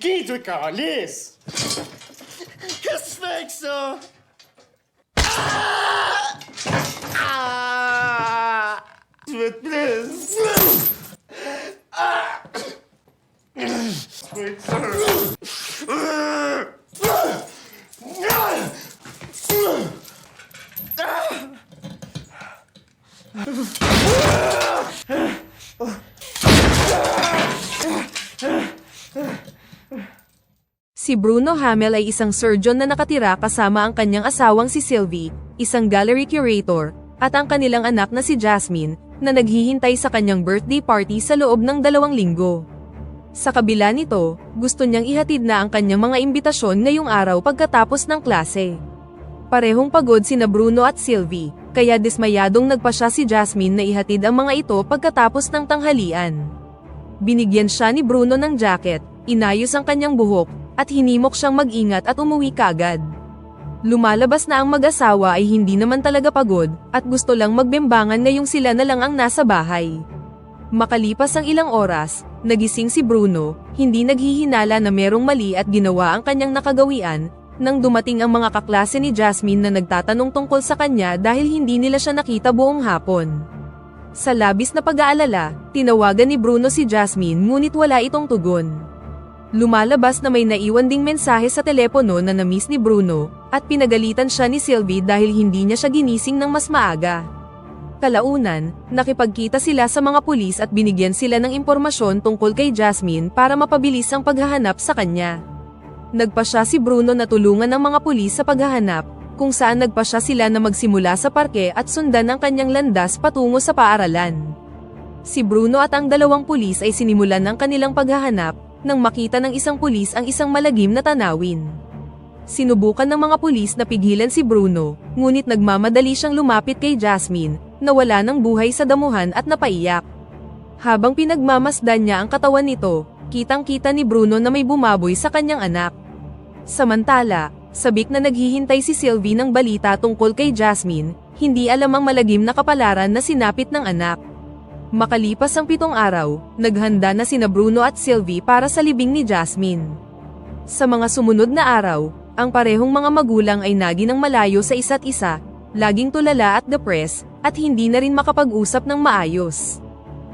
Dito ka, alis! Kaspexo! Sweet, please! Sweet, Si Bruno Hamel ay isang surgeon na nakatira kasama ang kanyang asawang si Sylvie, isang gallery curator, at ang kanilang anak na si Jasmine, na naghihintay sa kanyang birthday party sa loob ng 2 linggo. Sa kabila nito, gusto niyang ihatid na ang kanyang mga imbitasyon ngayong araw pagkatapos ng klase. Parehong pagod sina Bruno at Sylvie, kaya dismayadong nagpasya si Jasmine na ihatid ang mga ito pagkatapos ng tanghalian. Binigyan siya ni Bruno ng jacket, inayos ang kanyang buhok, at hinimok siyang mag-ingat at umuwi kagad. Lumalabas na ang mag-asawa ay hindi naman talaga pagod, at gusto lang magbembangan ngayong sila na lang ang nasa bahay. Makalipas ang ilang oras, nagising si Bruno, hindi naghihinala na merong mali at ginawa ang kanyang nakagawian, nang dumating ang mga kaklase ni Jasmine na nagtatanong tungkol sa kanya dahil hindi nila siya nakita buong hapon. Sa labis na pag-aalala, tinawagan ni Bruno si Jasmine ngunit wala itong tugon. Lumalabas na may naiwan ding mensahe sa telepono na na-miss ni Bruno, at pinagalitan siya ni Sylvie dahil hindi niya siya ginising ng mas maaga. Kalaunan, nakipagkita sila sa mga pulis at binigyan sila ng impormasyon tungkol kay Jasmine para mapabilis ang paghahanap sa kanya. Nagpasya si Bruno na tulungan ng mga pulis sa paghahanap, kung saan nagpasya sila na magsimula sa parke at sundan ang kanyang landas patungo sa paaralan. Si Bruno at ang 2 pulis ay sinimulan ng kanilang paghahanap, nang makita ng isang pulis ang isang malagim na tanawin. Sinubukan ng mga pulis na pigilan si Bruno, ngunit nagmamadali siyang lumapit kay Jasmine, na wala ng buhay sa damuhan at napaiyak. Habang pinagmamasdan niya ang katawan nito, kitang-kita ni Bruno na may bumaboy sa kanyang anak. Samantala, sabik na naghihintay si Sylvie ng balita tungkol kay Jasmine, hindi alam ang malagim na kapalaran na sinapit ng anak. Makalipas ang 7 araw, naghanda na sina Bruno at Sylvie para sa libing ni Jasmine. Sa mga sumunod na araw, ang parehong mga magulang ay nagi ng malayo sa isa't isa, laging tulala at depressed, at hindi na rin makapag-usap ng maayos.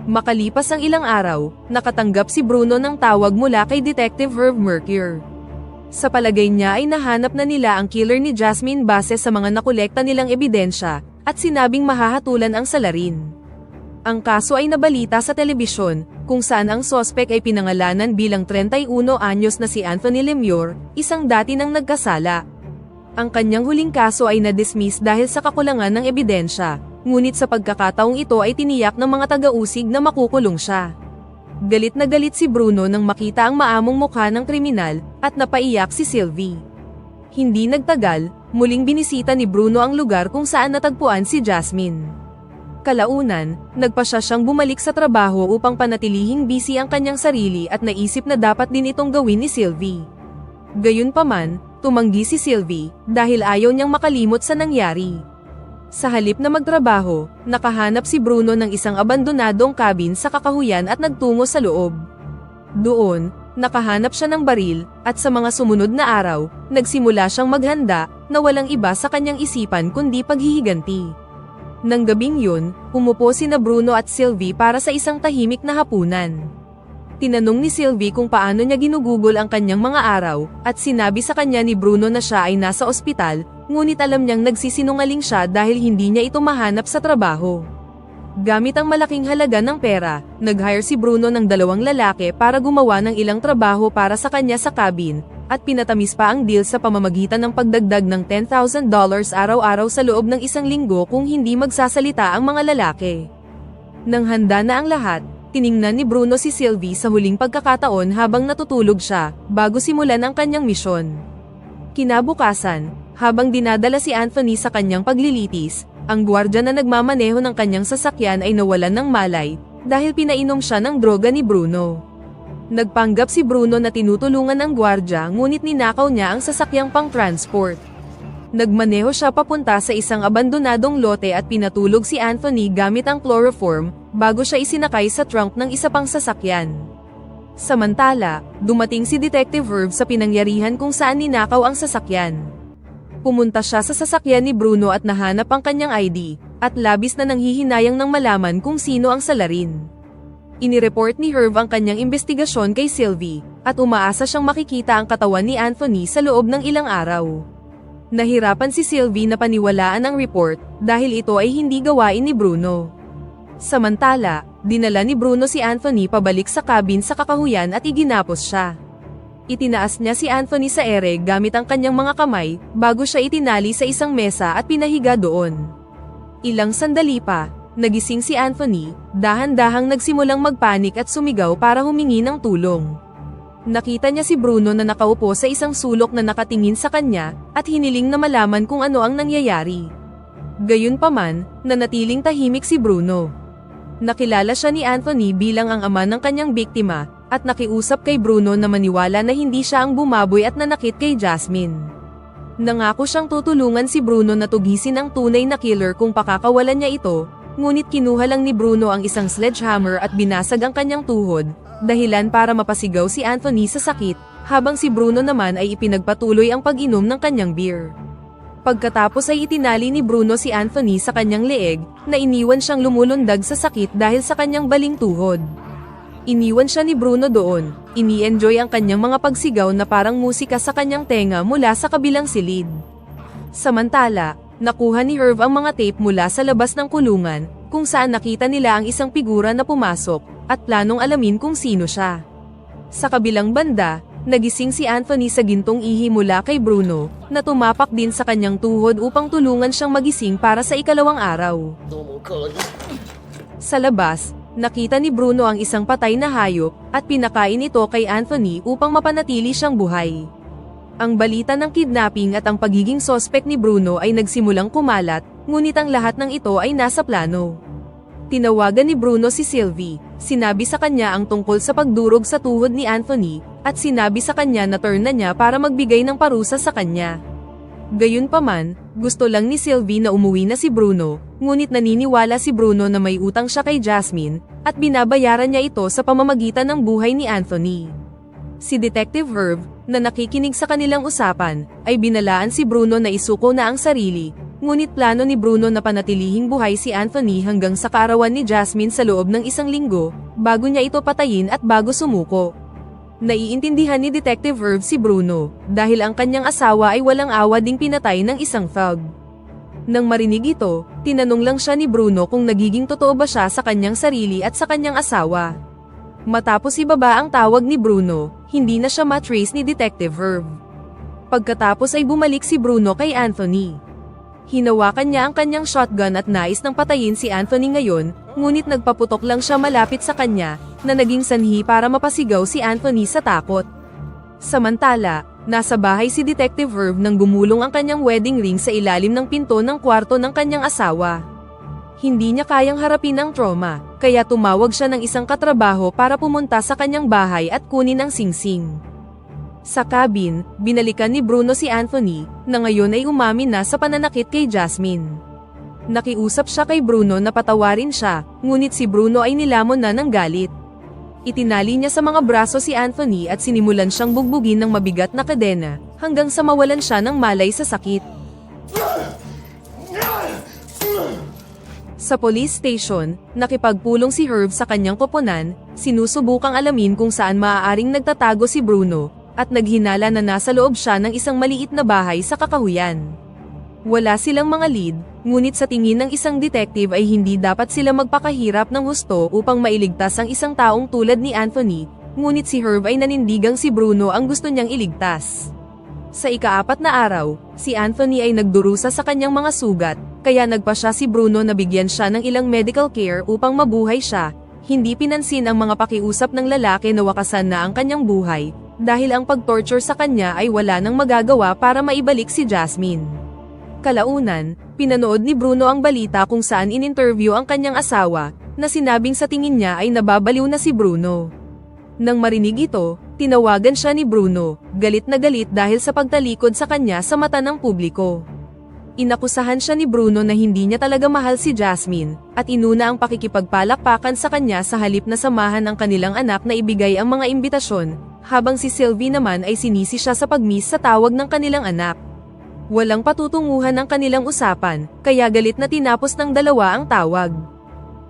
Makalipas ang ilang araw, nakatanggap si Bruno ng tawag mula kay Detective Herb Mercure. Sa palagay niya ay nahanap na nila ang killer ni Jasmine base sa mga nakolekta nilang ebidensya, at sinabing mahahatulan ang salarin. Ang kaso ay nabalita sa telebisyon, kung saan ang sospek ay pinangalanan bilang 31 anyos na si Anthony Lemure, isang dati nang nagkasala. Ang kanyang huling kaso ay na-dismiss dahil sa kakulangan ng ebidensya, ngunit sa pagkakataong ito ay tiniyak ng mga taga-usig na makukulong siya. Galit na galit si Bruno nang makita ang maamong mukha ng kriminal, at napaiyak si Sylvie. Hindi nagtagal, muling binisita ni Bruno ang lugar kung saan natagpuan si Jasmine. Kalaunan, nagpasya siyang bumalik sa trabaho upang panatilihing busy ang kanyang sarili at naisip na dapat din itong gawin ni Sylvie. Gayunpaman, tumanggi si Sylvie, dahil ayaw niyang makalimot sa nangyari. Sa halip na magtrabaho, nakahanap si Bruno ng isang abandonadong cabin sa kakahuyan at nagtungo sa loob. Doon, nakahanap siya ng baril, at sa mga sumunod na araw, nagsimula siyang maghanda, na walang iba sa kanyang isipan kundi paghihiganti. Nang gabing yun, umupo sina Bruno at Sylvie para sa isang tahimik na hapunan. Tinanong ni Sylvie kung paano niya ginugugol ang kanyang mga araw, at sinabi sa kanya ni Bruno na siya ay nasa ospital, ngunit alam niyang nagsisinungaling siya dahil hindi niya ito mahanap sa trabaho. Gamit ang malaking halaga ng pera, nag-hire si Bruno ng 2 lalaki para gumawa ng ilang trabaho para sa kanya sa cabin, at pinatamis pa ang deal sa pamamagitan ng pagdagdag ng $10,000 araw-araw sa loob ng 1 linggo kung hindi magsasalita ang mga lalaki. Nang handa na ang lahat, tiningnan ni Bruno si Sylvie sa huling pagkakataon habang natutulog siya, bago simulan ang kanyang misyon. Kinabukasan, habang dinadala si Anthony sa kanyang paglilitis, ang gwardiya na nagmamaneho ng kanyang sasakyan ay nawalan ng malay, dahil pinainom siya ng droga ni Bruno. Nagpanggap si Bruno na tinutulungan ng gwardiya ngunit ninakaw niya ang sasakyang pang-transport. Nagmaneho siya papunta sa isang abandonadong lote at pinatulog si Anthony gamit ang chloroform, bago siya isinakay sa trunk ng isa pang sasakyan. Samantala, dumating si Detective Herb sa pinangyarihan kung saan ninakaw ang sasakyan. Pumunta siya sa sasakyan ni Bruno at nahanap ang kanyang ID, at labis na nanghihinayang nang malaman kung sino ang salarin. Inireport ni Herb ang kanyang investigasyon kay Sylvie, at umaasa siyang makikita ang katawan ni Anthony sa loob ng ilang araw. Nahirapan si Sylvie na paniwalaan ang report, dahil ito ay hindi gawain ni Bruno. Samantala, dinala ni Bruno si Anthony pabalik sa cabin sa kakahuyan at iginapos siya. Itinaas niya si Anthony sa ere gamit ang kanyang mga kamay, bago siya itinali sa isang mesa at pinahiga doon. Ilang sandali pa, nagising si Anthony, dahan-dahang nagsimulang magpanik at sumigaw para humingi ng tulong. Nakita niya si Bruno na nakaupo sa isang sulok na nakatingin sa kanya, at hiniling na malaman kung ano ang nangyayari. Gayunpaman, nanatiling tahimik si Bruno. Nakilala siya ni Anthony bilang ang ama ng kanyang biktima, at nakiusap kay Bruno na maniwala na hindi siya ang bumaboy at nanakit kay Jasmine. Nangako siyang tutulungan si Bruno na tugisin ang tunay na killer kung pakakawalan niya ito, ngunit kinuha lang ni Bruno ang isang sledgehammer at binasag ang kanyang tuhod, dahilan para mapasigaw si Anthony sa sakit, habang si Bruno naman ay ipinagpatuloy ang pag-inom ng kanyang beer. Pagkatapos ay itinali ni Bruno si Anthony sa kanyang leeg, na iniwan siyang lumulundag sa sakit dahil sa kanyang baling tuhod. Iniwan siya ni Bruno doon, ini-enjoy ang kanyang mga pagsigaw na parang musika sa kanyang tenga mula sa kabilang silid. Samantala, nakuha ni Herb ang mga tape mula sa labas ng kulungan, kung saan nakita nila ang isang figura na pumasok, at planong alamin kung sino siya. Sa kabilang banda, nagising si Anthony sa gintong ihi mula kay Bruno, na tumapak din sa kanyang tuhod upang tulungan siyang magising para sa ikalawang araw. Sa labas, nakita ni Bruno ang isang patay na hayop, at pinakain ito kay Anthony upang mapanatili siyang buhay. Ang balita ng kidnapping at ang pagiging sospek ni Bruno ay nagsimulang kumalat, ngunit ang lahat ng ito ay nasa plano. Tinawagan ni Bruno si Sylvie, sinabi sa kanya ang tungkol sa pagdurog sa tuhod ni Anthony, at sinabi sa kanya na turn na niya para magbigay ng parusa sa kanya. Gayunpaman, gusto lang ni Sylvie na umuwi na si Bruno, ngunit naniniwala si Bruno na may utang siya kay Jasmine, at binabayaran niya ito sa pamamagitan ng buhay ni Anthony. Si Detective Herb, na nakikinig sa kanilang usapan, ay binalaan si Bruno na isuko na ang sarili, ngunit plano ni Bruno na panatilihing buhay si Anthony hanggang sa kaarawan ni Jasmine sa loob ng 1 linggo, bago niya ito patayin at bago sumuko. Naiintindihan ni Detective Herb si Bruno, dahil ang kanyang asawa ay walang awa ding pinatay ng isang thug. Nang marinig ito, tinanong lang siya ni Bruno kung nagiging totoo ba siya sa kanyang sarili at sa kanyang asawa. Matapos ibaba ang tawag ni Bruno, hindi na siya matrace ni Detective Herb. Pagkatapos ay bumalik si Bruno kay Anthony. Hinawakan niya ang kanyang shotgun at nais nang patayin si Anthony ngayon, ngunit nagpaputok lang siya malapit sa kanya, na naging sanhi para mapasigaw si Anthony sa takot. Samantala, nasa bahay si Detective Herb nang gumulong ang kanyang wedding ring sa ilalim ng pinto ng kwarto ng kanyang asawa. Hindi niya kayang harapin ang trauma, kaya tumawag siya ng isang katrabaho para pumunta sa kanyang bahay at kunin ang singsing. Sa cabin, binalikan ni Bruno si Anthony, na ngayon ay umamin na sa pananakit kay Jasmine. Nakiusap siya kay Bruno na patawarin siya, ngunit si Bruno ay nilamon na ng galit. Itinali niya sa mga braso si Anthony at sinimulan siyang bugbugin ng mabigat na kadena, hanggang sa mawalan siya ng malay sa sakit. Sa police station, nakipagpulong si Herb sa kanyang koponan, sinusubukang alamin kung saan maaaring nagtatago si Bruno, at naghinala na nasa loob siya ng isang maliit na bahay sa kakahuyan. Wala silang mga lead, ngunit sa tingin ng isang detective ay hindi dapat sila magpakahirap ng husto upang mailigtas ang isang taong tulad ni Anthony, ngunit si Herb ay nanindigang si Bruno ang gusto niyang iligtas. Sa ika-4 na araw, si Anthony ay nagdurusa sa kanyang mga sugat, kaya nagpa siya si Bruno na bigyan siya ng ilang medical care upang mabuhay siya. Hindi pinansin ang mga pakiusap ng lalaki na wakasan na ang kanyang buhay, dahil ang pag-torture sa kanya ay wala nang magagawa para maibalik si Jasmine. Kalaunan, pinanood ni Bruno ang balita kung saan in-interview ang kanyang asawa, na sinabing sa tingin niya ay nababaliw na si Bruno. Nang marinig ito, tinawagan siya ni Bruno, galit na galit dahil sa pagtalikod sa kanya sa mata ng publiko. Inakusahan siya ni Bruno na hindi niya talaga mahal si Jasmine, at inuna ang pakikipagpalakpakan sa kanya sa halip na samahan ang kanilang anak na ibigay ang mga imbitasyon, habang si Sylvie naman ay sinisi siya sa pag-miss sa tawag ng kanilang anak. Walang patutunguhan ang kanilang usapan, kaya galit na tinapos ng dalawa ang tawag.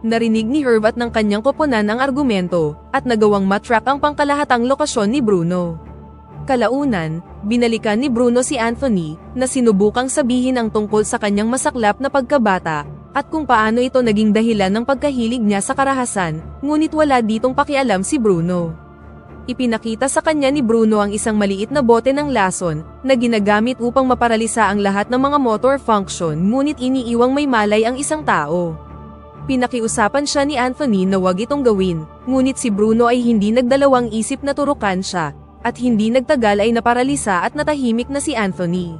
Narinig ni Herb at ng kanyang koponan ang argumento, at nagawang matrack ang pangkalahatang lokasyon ni Bruno. Kalaunan, binalikan ni Bruno si Anthony, na sinubukang sabihin ang tungkol sa kanyang masaklap na pagkabata, at kung paano ito naging dahilan ng pagkahilig niya sa karahasan, ngunit wala ditong pakialam si Bruno. Ipinakita sa kanya ni Bruno ang isang maliit na bote ng lason, na ginagamit upang maparalisa ang lahat ng mga motor function, ngunit iniiwang may malay ang isang tao. Pinakiusapan siya ni Anthony na wag itong gawin, ngunit si Bruno ay hindi nagdalawang isip na turukan siya, at hindi nagtagal ay naparalisa at natahimik na si Anthony.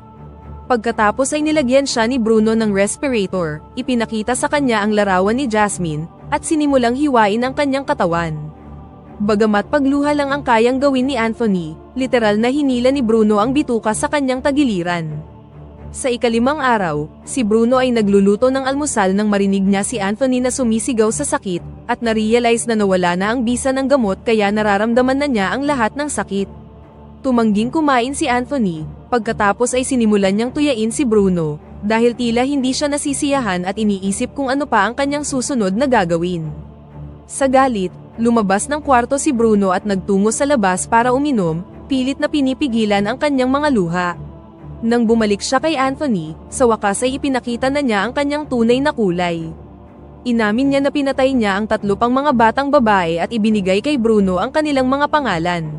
Pagkatapos ay nilagyan siya ni Bruno ng respirator, ipinakita sa kanya ang larawan ni Jasmine, at sinimulang hiwain ang kanyang katawan. Bagamat pagluha lang ang kayang gawin ni Anthony, literal na hinila ni Bruno ang bituka sa kanyang tagiliran. Sa ikalimang araw, si Bruno ay nagluluto ng almusal nang marinig niya si Anthony na sumisigaw sa sakit, at na-realize na nawala na ang bisa ng gamot kaya nararamdaman na niya ang lahat ng sakit. Tumangging kumain si Anthony, pagkatapos ay sinimulan niyang tuyain si Bruno, dahil tila hindi siya nasisiyahan at iniisip kung ano pa ang kanyang susunod na gagawin. Sa galit, lumabas ng kwarto si Bruno at nagtungo sa labas para uminom, pilit na pinipigilan ang kanyang mga luha. Nang bumalik siya kay Anthony, sa wakas ay ipinakita na niya ang kanyang tunay na kulay. Inamin niya na pinatay niya ang 3 pang mga batang babae at ibinigay kay Bruno ang kanilang mga pangalan.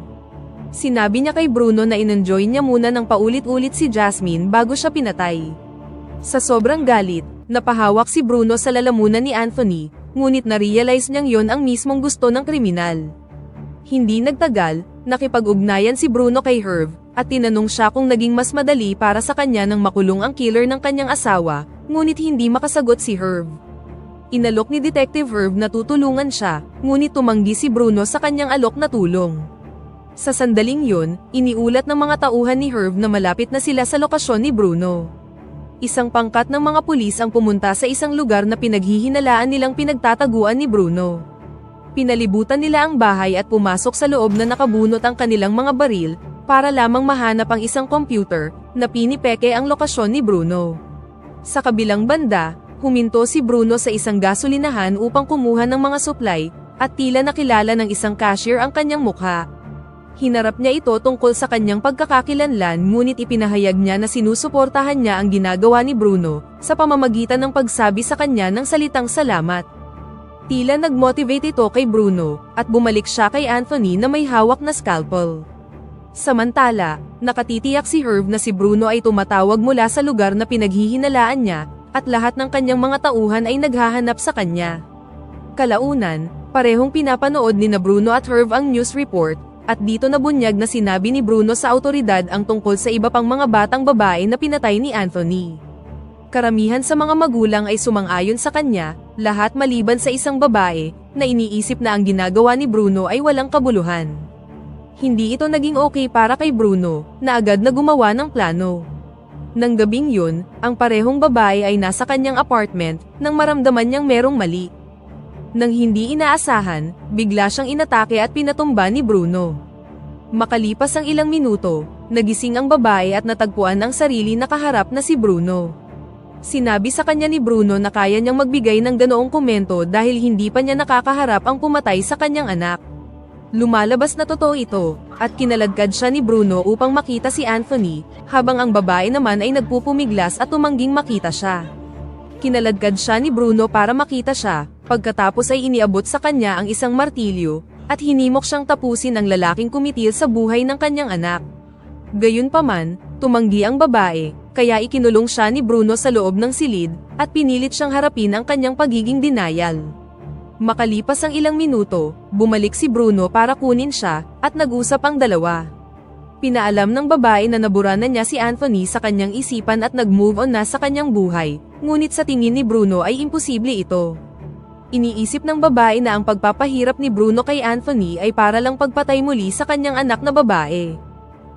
Sinabi niya kay Bruno na inenjoy niya muna ng paulit-ulit si Jasmine bago siya pinatay. Sa sobrang galit, napahawak si Bruno sa lalamunan ni Anthony, ngunit na-realize niyang yon ang mismong gusto ng kriminal. Hindi nagtagal, nakipag-ugnayan si Bruno kay Herb, at tinanong siya kung naging mas madali para sa kanya nang makulong ang killer ng kanyang asawa, ngunit hindi makasagot si Herb. Inalok ni Detective Herb na tutulungan siya, ngunit tumanggi si Bruno sa kanyang alok na tulong. Sa sandaling yun, iniulat ng mga tauhan ni Herb na malapit na sila sa lokasyon ni Bruno. Isang pangkat ng mga pulis ang pumunta sa isang lugar na pinaghihinalaan nilang pinagtataguan ni Bruno. Pinalibutan nila ang bahay at pumasok sa loob na nakabunot ang kanilang mga baril, para lamang mahanap ang isang computer, na pinipeke ang lokasyon ni Bruno. Sa kabilang banda, huminto si Bruno sa isang gasolinahan upang kumuha ng mga supply, at tila nakilala ng isang cashier ang kanyang mukha. Hinarap niya ito tungkol sa kanyang pagkakakilanlan ngunit ipinahayag niya na sinusuportahan niya ang ginagawa ni Bruno, sa pamamagitan ng pagsabi sa kanya ng salitang salamat. Tila nag-motivate ito kay Bruno, at bumalik siya kay Anthony na may hawak na scalpel. Samantala, nakatitiyak si Herb na si Bruno ay tumatawag mula sa lugar na pinaghihinalaan niya, at lahat ng kanyang mga tauhan ay naghahanap sa kanya. Kalaunan, parehong pinapanood ni Bruno at Herb ang news report, at dito nabunyag na sinabi ni Bruno sa awtoridad ang tungkol sa iba pang mga batang babae na pinatay ni Anthony. Karamihan sa mga magulang ay sumang-ayon sa kanya, lahat maliban sa isang babae, na iniisip na ang ginagawa ni Bruno ay walang kabuluhan. Hindi ito naging okay para kay Bruno, na agad na gumawa ng plano. Nang gabing yun, ang parehong babae ay nasa kanyang apartment, nang maramdaman niyang merong mali. Nang hindi inaasahan, bigla siyang inatake at pinatumba ni Bruno. Makalipas ang ilang minuto, nagising ang babae at natagpuan ang sarili na kaharap na si Bruno. Sinabi sa kanya ni Bruno na kaya niyang magbigay ng ganoong komento dahil hindi pa niya nakakaharap ang pumatay sa kanyang anak. Lumalabas na totoo ito, at kinaladkad siya ni Bruno upang makita si Anthony, habang ang babae naman ay nagpupumiglas at tumangging makita siya. Kinaladkad siya ni Bruno para makita siya, pagkatapos ay iniabot sa kanya ang isang martilyo, at hinimok siyang tapusin ang lalaking kumitil sa buhay ng kanyang anak. Gayunpaman, tumanggi ang babae, kaya ikinulong siya ni Bruno sa loob ng silid, at pinilit siyang harapin ang kanyang pagiging denial. Makalipas ang ilang minuto, bumalik si Bruno para kunin siya, at nag-usap ang dalawa. Pinaalam ng babae na nabura na niya si Anthony sa kanyang isipan at nag-move on na sa kanyang buhay, ngunit sa tingin ni Bruno ay imposible ito. Iniisip ng babae na ang pagpapahirap ni Bruno kay Anthony ay para lang pagpatay muli sa kanyang anak na babae.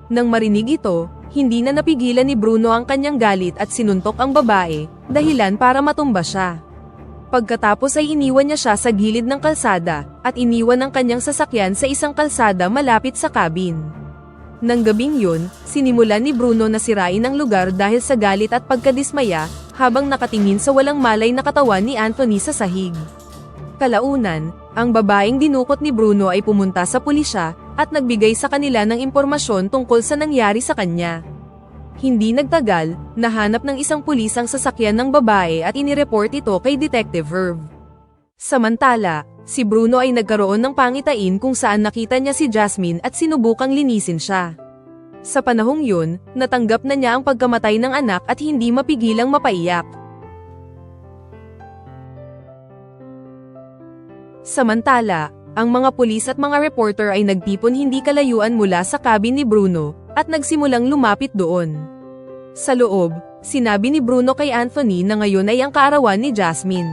Nang marinig ito, hindi na napigilan ni Bruno ang kanyang galit at sinuntok ang babae, dahilan para matumba siya. Pagkatapos ay iniwan niya siya sa gilid ng kalsada, at iniwan ang kanyang sasakyan sa isang kalsada malapit sa cabin. Nang gabing yun, sinimulan ni Bruno na sirain ang lugar dahil sa galit at pagkadismaya, habang nakatingin sa walang malay na katawan ni Anthony sa sahig. Kalaunan, ang babaeng dinukot ni Bruno ay pumunta sa pulisya, at nagbigay sa kanila ng impormasyon tungkol sa nangyari sa kanya. Hindi nagtagal, nahanap ng isang pulis ang sasakyan ng babae at inireport ito kay Detective Herb. Samantala, si Bruno ay nagkaroon ng pangitain kung saan nakita niya si Jasmine at sinubukang linisin siya. Sa panahong yun, natanggap na niya ang pagkamatay ng anak at hindi mapigilang mapaiyak. Samantala, ang mga pulis at mga reporter ay nagtipon hindi kalayuan mula sa cabin ni Bruno, at nagsimulang lumapit doon. Sa loob, sinabi ni Bruno kay Anthony na ngayon ay ang kaarawan ni Jasmine.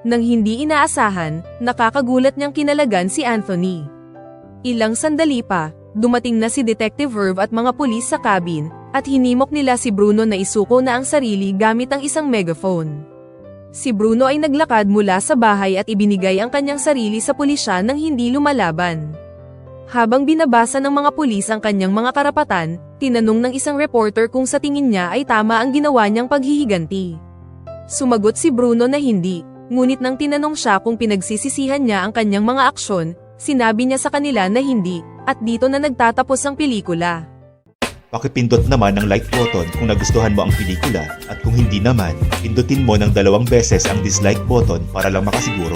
Nang hindi inaasahan, nakakagulat niyang kinalagan si Anthony. Ilang sandali pa, dumating na si Detective Herb at mga pulis sa cabin, at hinimok nila si Bruno na isuko na ang sarili gamit ang isang megaphone. Si Bruno ay naglakad mula sa bahay at ibinigay ang kanyang sarili sa pulisya nang hindi lumalaban. Habang binabasa ng mga pulis ang kanyang mga karapatan, tinanong ng isang reporter kung sa tingin niya ay tama ang ginawa niyang paghihiganti. Sumagot si Bruno na hindi, ngunit nang tinanong siya kung pinagsisisihan niya ang kanyang mga aksyon, sinabi niya sa kanila na hindi, at dito na nagtatapos ang pelikula. Pakipindot naman ang like button kung nagustuhan mo ang pelikula at kung hindi naman, pindutin mo ng 2 beses ang dislike button para lang makasiguro.